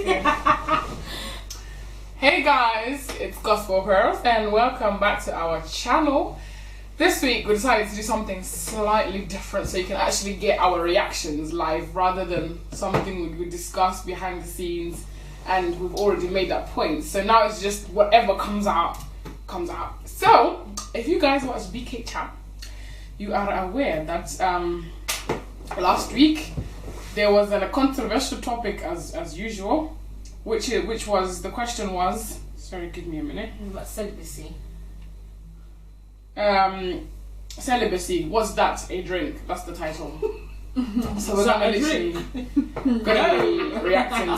Okay. Hey guys, it's Gospel Girls and welcome back to our channel. This week we decided to do something slightly different so you can actually get our reactions live rather than something we discuss behind the scenes and we've already made that point. So now it's just whatever comes out. So if you guys watch BKCHAT, you are aware that last week there was a controversial topic as usual, which was, the question was, sorry, give me a minute. About celibacy. Celibacy, was that a drink? That's the title. So we're gonna literally gonna be reacting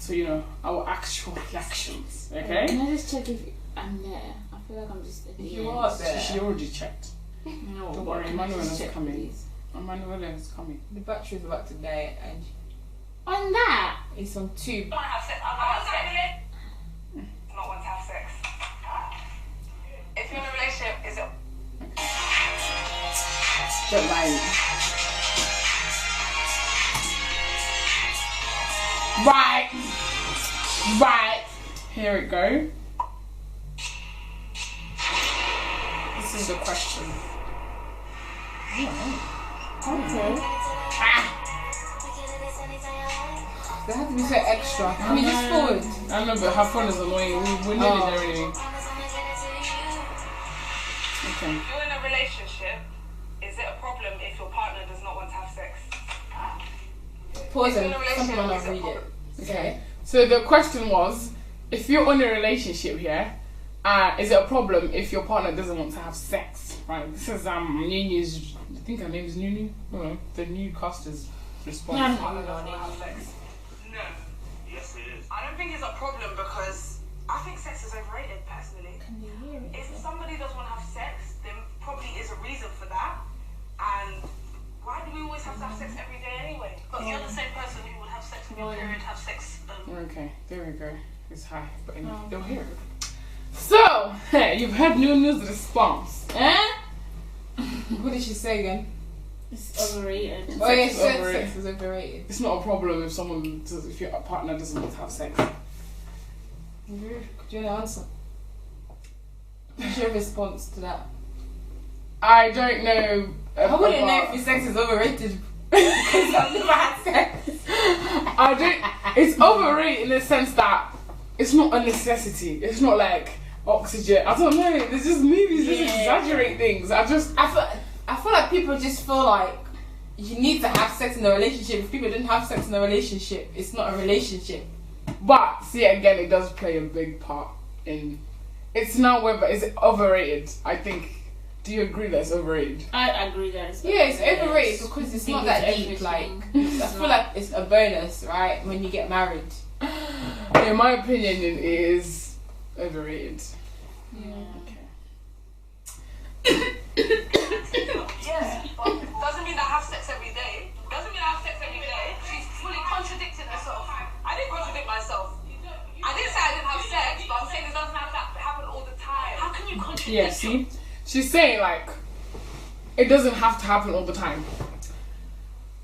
to you know, our actual reactions. Okay? Can I just check if I'm there? I feel like I'm just at the You end. are there. She already checked. No, Don't worry, Emmanuel is check, coming. please. Emmanuel is coming. The battery's about to die and On that? it's on 2. I want to have sex. I not want to have sex. If you're in a relationship, is it? Don't mind. Right. Here it go. This is the question. Okay. They have to be so extra. Can we just forward? I know, but her phone is annoying. We're nearly there anyway. Okay. If you're in a relationship, is it a problem if your partner does not want to have sex? Pause If you're and in a relationship, someone else is it a read it. problem? Okay. So the question was, if you're in a relationship here, is it a problem if your partner doesn't want to have sex? Right. This is Nunu's. I think her name is Nunu. No, the newcaster's response. Yeah, Partner doesn't want to have sex. No. Yes, it is. I don't think it's a problem because I think sex is overrated personally. Can you hear it? If somebody does want to have sex, then probably is a reason for that. And why do we always have to have sex every day anyway? But you're the same person who would have sex on your period, have sex. Okay, there we go. It's high, but anyway, they'll hear it. So, you've heard Nunu's response. What did she say again? It's overrated. Oh yeah, Sex is overrated. sex is overrated. It's not a problem if your partner doesn't want to have sex. Could you answer? What's your response to that? I don't know. I wouldn't know if your sex is overrated because I've never had sex. I don't. It's overrated in the sense that it's not a necessity. It's not like oxygen. I don't know. There's just movies that exaggerate things. I feel like people just feel like you need to have sex in a relationship. If people didn't have sex in a relationship, it's not a relationship. But see, again, it does play a big part in. It's now whether is it overrated. I think. Do you agree that it's overrated? I agree that it's Yeah, it's overrated because it's not that deep. Like, I feel like it's a bonus, right? When you get married. In my opinion, it is overrated. Yeah. Yeah, but doesn't mean I have sex every day. Doesn't mean I have sex every day. She's fully contradicted herself. I didn't contradict myself. I didn't say I didn't have sex, but I'm saying it doesn't have to happen all the time. How can you contradict? Yeah, see? She's saying, like, it doesn't have to happen all the time.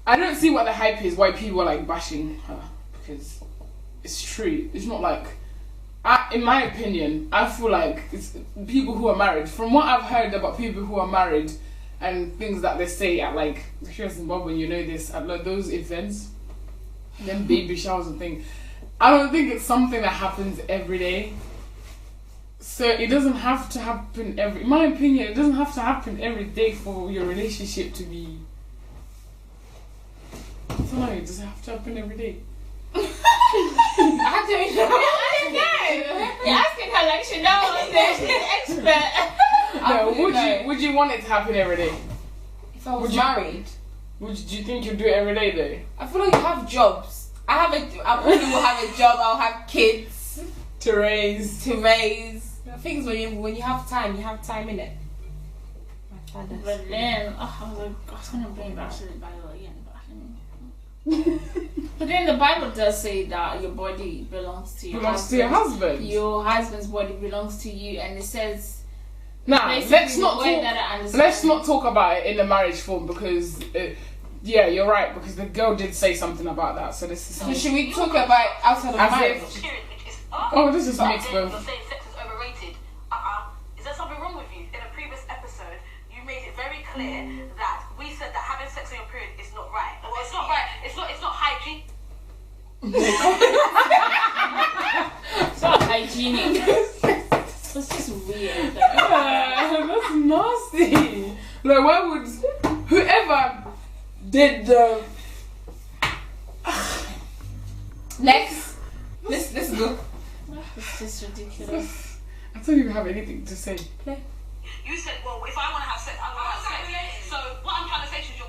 I don't see what the hype is, why people are, like, bashing her. Because it's true. It's not like... in my opinion, I feel like it's people who are married. From what I've heard about people who are married and things that they say at, like, if you're in Zimbabwe, you know this, at like, those events, them baby showers and things, I don't think it's something that happens every day. So it doesn't have to happen in my opinion, it doesn't have to happen every day for your relationship to be... I don't know, it doesn't have to happen every day. I don't know. I don't know. You're asking her like she knows. She's an expert. No, would you want it to happen every day? If I was Would you- married, Do you think you'd do it every day though? I feel like you have jobs. I probably will have a job. I'll have kids To raise. to raise. Things when you have time in it. My father. But then, I was gonna bring back to the Bible again, but I didn't. But then the Bible does say that your body belongs to your husband. Your husband's body belongs to you, and it says. Now, basically let's the not way talk. that I understand. Let's not talk about it in the marriage form because Yeah, you're right, because the girl did say something about that. So this is. So should we talk about outside of marriage? Oh, this is mixed both. You're saying sex is overrated. Is there something wrong with you? In a previous episode, you made it very clear that we said that having sex on your period is not right. Well, it's not right. It's not hygiene. It's not hygienic. It's just weird. That's nasty. Like, why would whoever did the Next, let's go. It's just ridiculous. I don't even have anything to say. You said, well, if I want to have sex, I want to have sex. So what I'm trying to say is you're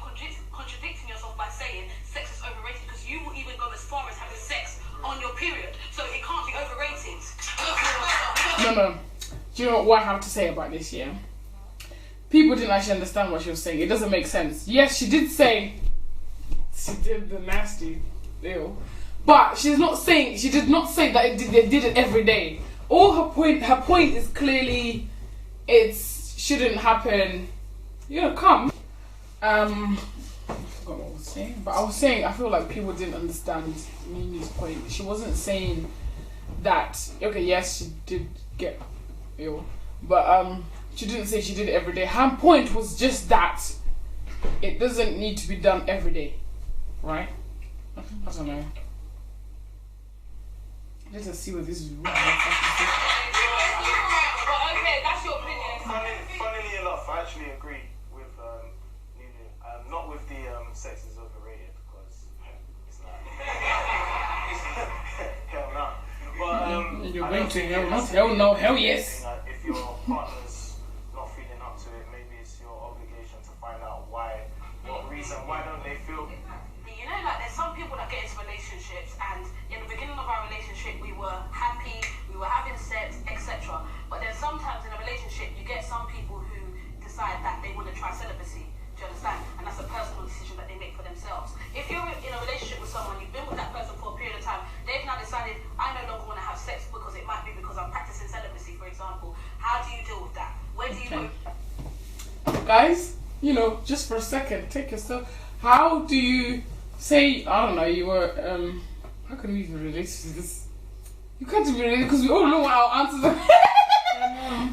contradicting yourself by saying sex is overrated because you will even go as far as having sex on your period. So it can't be overrated. No. Do you know what I have to say about this? Yeah, people didn't actually understand what she was saying. It doesn't make sense. Yes, she did say she did the nasty deal, but she did not say that they did it every day. Her point is clearly it shouldn't happen. Come. I forgot what I was saying, but I was saying I feel like people didn't understand Mimi's point. She wasn't saying that. Okay, yes, she did get ill, but she didn't say she did it every day. Her point was just that it doesn't need to be done every day, right? I don't know. Let's just see what this is. But okay, that's your opinion. Funnily enough, I actually agree with Nunu. Not with the sex is overrated because it's not. Hell no. But you're going to hell? Not hell no, hell yes. If your partner's not feeling up to it, maybe it's your obligation to find out why. What reason? Why don't they feel? You know, like there's some people that get into relationships, and in the beginning of our relationship, we were happy, we were having sex, etc. But then sometimes in a relationship, you get some people who decide that they want to try celibacy. Do you understand? And that's a personal decision that they make for themselves. If you're in a relationship with someone, you've been with that person for a period of time, they've now decided, I no longer want to have sex because it might be because I'm practicing celibacy, for example. How do you deal with that? Where do you go? Guys, just for a second, take yourself. How do you say, I don't know, you were, how can we even relate to this? You can't even relate because we all know what our answers are.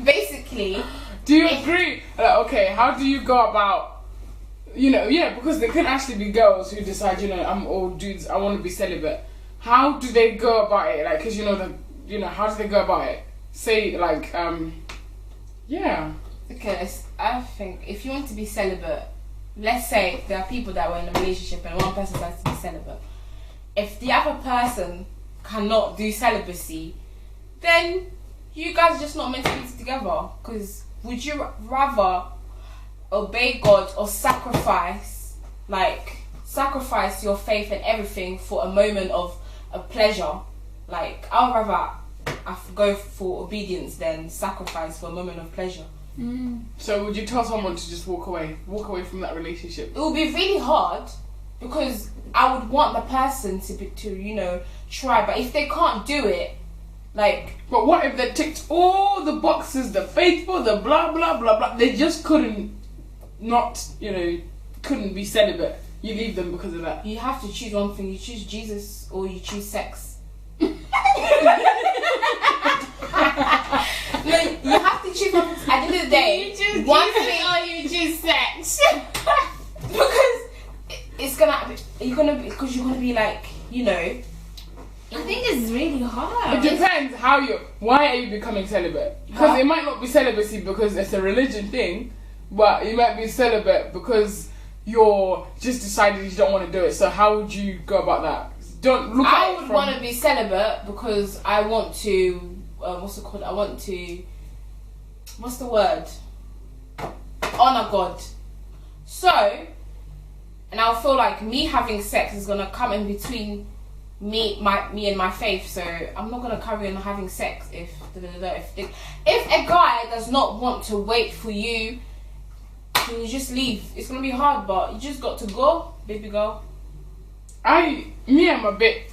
Basically. Do you agree? Okay, how do you go about, because there could actually be girls who decide, I'm all dudes, I want to be celibate. How do they go about it? Like, because how do they go about it? Say, like, yeah. Okay, I think if you want to be celibate, let's say there are people that were in a relationship and one person decides to be celibate. If the other person cannot do celibacy, then you guys are just not meant to be together. Because would you rather obey God or sacrifice your faith and everything for a moment of pleasure? Like, I would rather go for obedience than sacrifice for a moment of pleasure. So would you tell someone to just walk away from that relationship? It would be really hard because I would want the person to try, but if they can't do it, like. But what if they ticked all the boxes, the faithful, the blah blah blah blah, they just couldn't be celibate? You leave them because of that. You have to choose one thing. You choose Jesus or you choose sex. No, you have to choose one thing. At the end of the day, You choose one Jesus thing, or you choose sex. because you're gonna be like, I think it's really hard. It depends why are you becoming celibate? Because it might not be celibacy because it's a religion thing, but you might be celibate because you're just decided you don't want to do it. So how would you go about that? Don't look at I it would from... want to be celibate because I want to. What's it called? I want to. What's the word? Honor God. So, and I feel like me having sex is gonna come in between me and my faith. So I'm not gonna carry on having sex if a guy does not want to wait for you, then you just leave. It's gonna be hard, but you just got to go, baby girl. I'm a bit,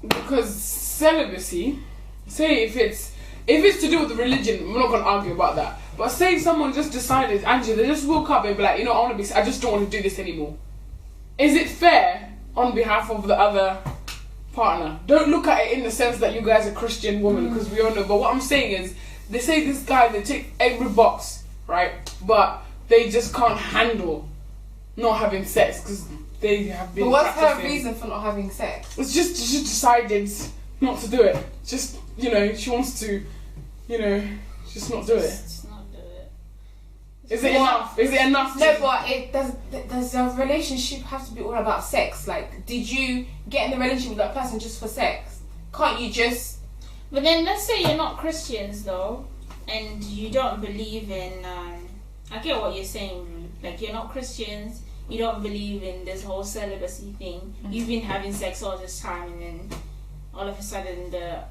because celibacy, say if it's to do with the religion, we're not gonna argue about that. But say someone just decided, Angie, they just woke up and be like, I just don't want to do this anymore. is it fair on behalf of the other partner? Don't look at it in the sense that you guys are Christian women, because we all know. But what I'm saying is, they say this guy, they tick every box, right? But they just can't handle not having sex because they have been. But what's practicing. her reason for not having sex? It's just she decided not to do it. Just, you know, she wants to, you know, just not do it. Just not do it. Is it enough? Is it enough? No, but does a relationship have to be all about sex? Like, did you get in the relationship with that person just for sex? Can't you just... But then let's say you're not Christians though, and you don't believe in... I get what you're saying, Rue. Like, you're not Christians, you don't believe in this whole celibacy thing. You've been having sex all this time, and then all of a sudden the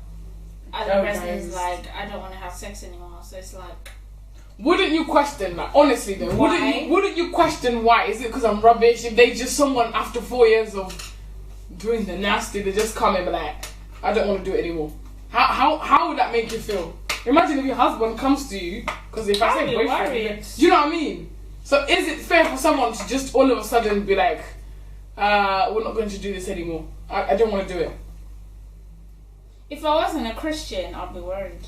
other person is like, I don't want to have sex anymore. So it's like... Wouldn't you question that? Honestly though, wouldn't you question why? Is it because I'm rubbish? If they just someone after 4 years of doing the nasty, they just come and be like, I don't want to do it anymore. How would that make you feel? Imagine if your husband comes to you, because if I say boyfriend, do you know what I mean? So is it fair for someone to just all of a sudden be like, we're not going to do this anymore. I don't want to do it. If I wasn't a Christian, I'd be worried.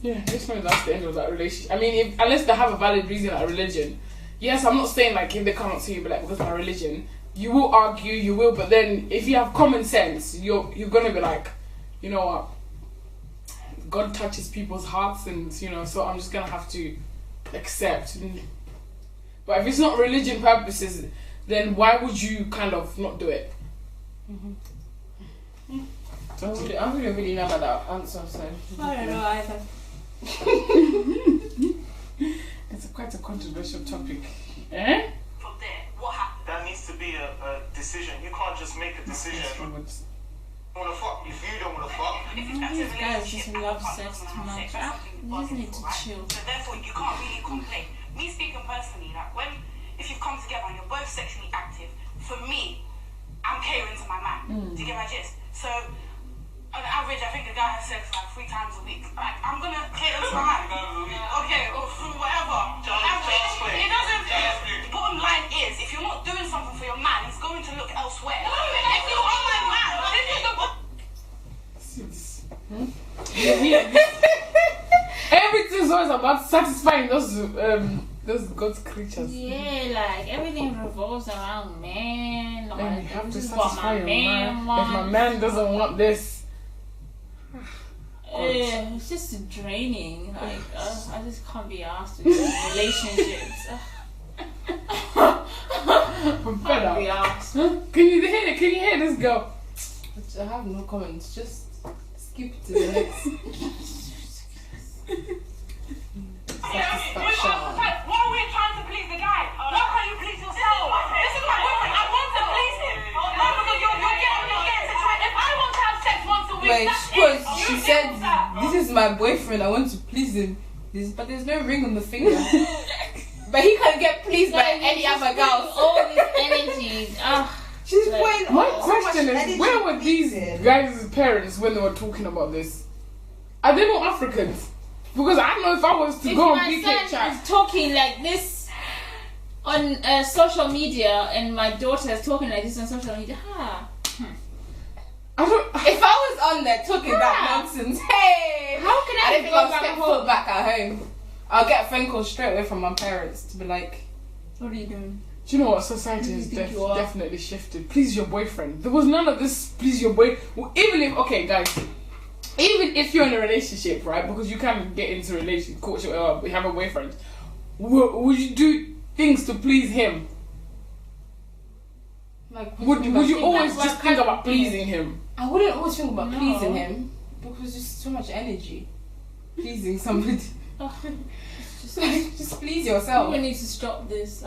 Yeah, just know that's the end of that relationship. I mean, unless they have a valid reason, like religion. Yes, I'm not saying like if they come up to you, but like because of my religion, you will argue, you will. But then if you have common sense, you're gonna be like, you know what? God touches people's hearts, and you know, so I'm just gonna have to accept. But if it's not religion purposes, then why would you kind of not do it? I don't really know about that answer, so... I don't know either. It's quite a controversial topic. Eh? From there, what happened? That needs to be a decision. You can't just make a decision. You want to fuck. If you don't want to fuck. These guys just love sex too much. You just need to chill. So therefore, you can't really complain. Me speaking personally, like if you've come together and you're both sexually active, for me, I'm catering to my man. Do you get my gist? So, on average, I think the guy has sex like 3 times a week. Like, I'm gonna cater to my man. Okay, or whatever. Average. It doesn't. The bottom line is, if you're not doing something for your man, he's going to look elsewhere. If you are my man, this is the. Everything's always about satisfying those God's creatures. Yeah, like everything revolves around man. Like, And you have to this is what satisfy my your man man. wants. If my man doesn't want this, it's just draining. Like I just can't be asked to do relationships. I'm fed Can't be up. asked. Can you hear it? Can you hear this girl? I have no comments, just skip to the next. Satisfaction. Why are we trying to please the guy? Why can't you please yourself? This is my boyfriend. I want to please him. No, because you're getting situated. If I want to have sex once a week, Wait, that's because it. she You said, deal with that. this is my boyfriend, I want to please him. But there's no ring on the finger. But he can't get pleased by any other girl. All this energy. She's Like, putting My so much question is, energy where were these in. guys' parents when they were talking about this? Are they not Africans? Because I know if I was to if go on my son BKCHAT, is talking like this on social media, and my daughter is talking like this on social media, I don't. If I was on there talking that nonsense, hey, how can I I don't think go I'll back step home? foot back at home. I'll get a phone call straight away from my parents to be like, What are you doing? Do you know what? Society has think you are? definitely shifted. Please your boyfriend. There was none of this. Please your boy. Well, even if guys, even if you're in a relationship, right? Because you can get into a relationship, courtship, you have a boyfriend. Would you do things to please him? like, Would you always that's just why think about pleasing him? I wouldn't always think about No. pleasing him because just so much energy pleasing somebody. Just please yourself. We need to stop this.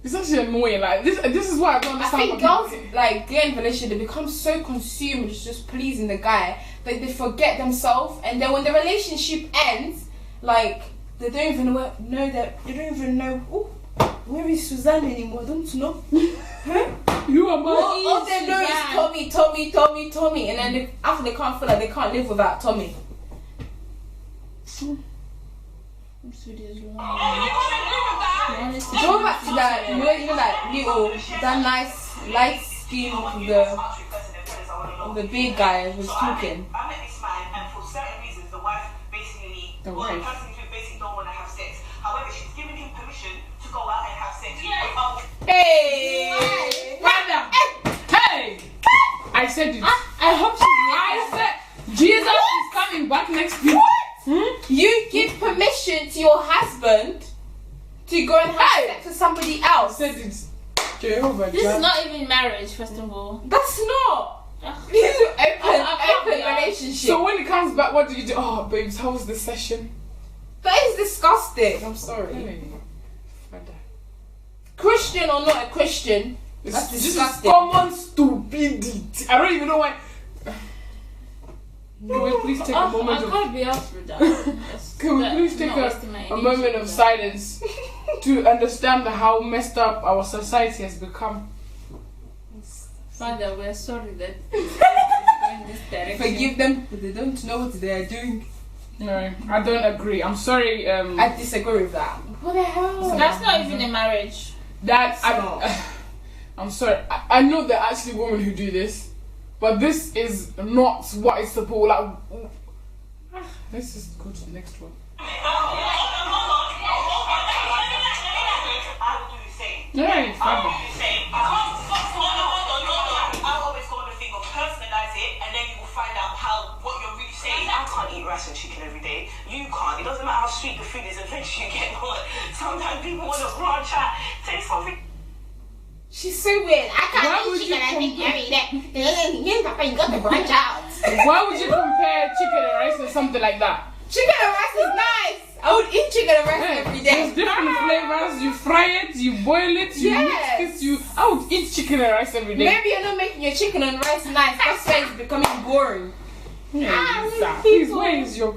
It's actually annoying. Like this is why I don't I understand. think girls like get in a relationship, they become so consumed with just pleasing the guy that they forget themselves, and then when the relationship ends, like they don't even know that they don't even know. Oh, where is Suzanne anymore? I don't know. Huh? You are my. All they know is Tommy, and then after they can't feel like they can't live without Tommy. This video is long. You can't agree with that. Go back to that, you know that nice light skin of the big guy who's talking. I met this man, and for certain reasons, the wife basically, the person who basically don't want to have sex. However, she's giving him permission to go out and have sex. Hey! Brother! Hey! I said it. I hope she's I said Jesus is coming back next week. You give permission to your husband to go and have sex with somebody I else. said it. Jehovah. This is not even marriage, first of all. That's not. This is an open relationship. So when it comes back, what do you do? Oh, babes, how was the session? That is disgusting. I'm sorry. Hey. Christian or not a Christian, that's This is disgusting. common stupidity. I don't even know why. Can we please take a moment I of... can't be asked for that. Can we please take a moment of silence to understand how messed up our society has become? Father, we're sorry that it's going in this direction. Forgive them, but they don't know what they are doing. No, I don't agree. I'm sorry. I disagree with that. What the hell? That's not even a marriage. I'm sorry. I know there are actually women who do this, but this is not what it's supposed like. Let's just go to the next one. I will do the same. Yeah, I will do the same. I always go on the thing of personalize it, and then you will find out what you're really saying. I can't eat rice and chicken every day. You can't. It doesn't matter how sweet the food is. Eventually, you get bored. Sometimes people want to branch out, say something. She's so weird. I Why can't would eat you chicken every day. Papa, you got to branch out. Why would you compare chicken and rice to something like that? Chicken and rice is nice. I would eat chicken and rice every day. There's different flavors. You fry it, you boil it, you mix it. I would eat chicken and rice every day. Maybe you're not making your chicken and rice nice. That's why it's becoming boring. Please, where is your...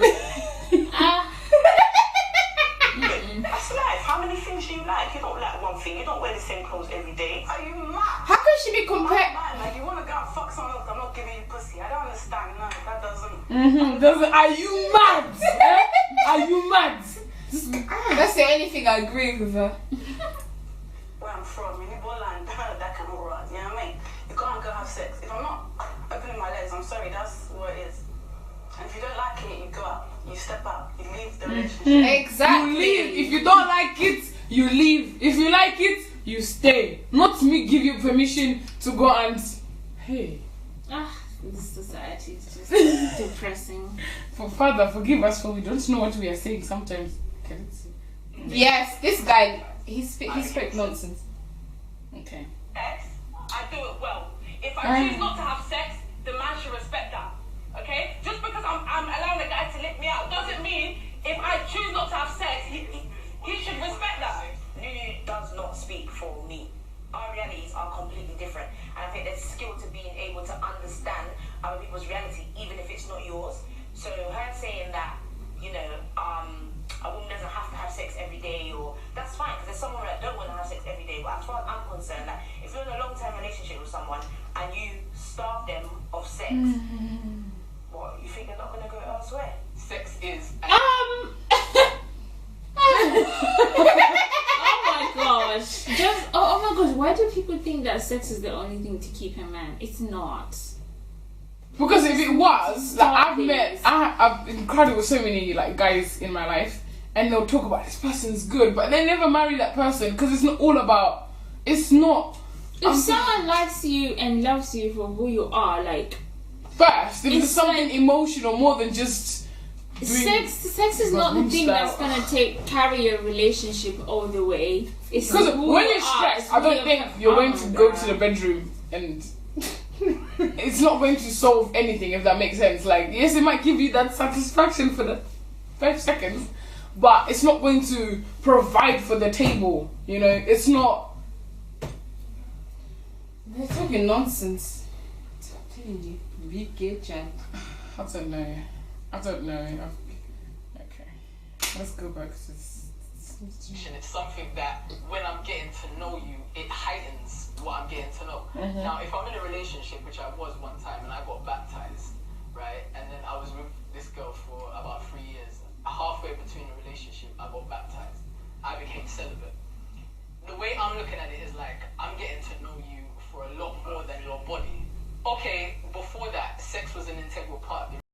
That's life. How many things do you like? You don't like one thing. You don't wear the same clothes every day. Are you mad? How can she be compared? Like, you want to go and fuck someone else, I'm not giving you pussy. I don't understand. No, that doesn't... Are you mad? Are you mad? That's the only thing I agree with her. Where I'm from, in Iboland, that can all right. You know what I mean? You can't go have sex. If I'm not opening my legs, I'm sorry, that's what it is. And if you don't like it, you go out. You step out. You leave the relationship. Exactly. You leave. If you don't like it, you leave. If you like it, you stay. Not me give you permission to go and... Hey. This society is just depressing. Father, forgive us for we don't know what we are saying sometimes. Can it see? Yes, this guy, he spoke nonsense. Okay. Sex, I do it well. If I choose not to have sex, the man should respect that. Okay? Just because I'm allowing a guy to lick me out doesn't mean if I choose not to have sex, he should respect that. Nunu does not speak for me. Our realities are completely different. And I think there's skill to being able to understand other people's reality, even if it's not yours. So her saying that, you know, a woman doesn't have to have sex every day, or that's fine, because there's someone that don't want to have sex every day. But as far as I'm concerned, that if you're in a long-term relationship with someone and you starve them of sex, what, you think they're not going to go elsewhere? Sex is... Oh my gosh. Oh my gosh, why do people think that sex is the only thing to keep a man? It's not. Because if it was, like I've encountered with so many like guys in my life, and they'll talk about this person's good, but they never marry that person because it's not all about. It's not. If someone likes you and loves you for who you are, like first, if it's something emotional more than just. Sex is not the thing that's gonna carry your relationship all the way. It's because when you're stressed, I don't think you're going to go to the bedroom and it's not going to solve anything, if that makes sense. Like, yes, it might give you that satisfaction for the 5 seconds, but it's not going to provide for the table. You know, it's not. They're talking nonsense. I'm telling you, BKCHAT. I don't know. Okay, let's go back to this. It's something that when I'm getting to know you, it heightens what I'm getting to know. Now, if I'm in a relationship, which I was one time, and I got baptized, right, and then I was with this girl for about 3 years. Halfway between the relationship, I got baptized. I became celibate. way I'm looking at it is like, I'm getting to know you for a lot more than your body. Okay, before that, sex was an integral part of the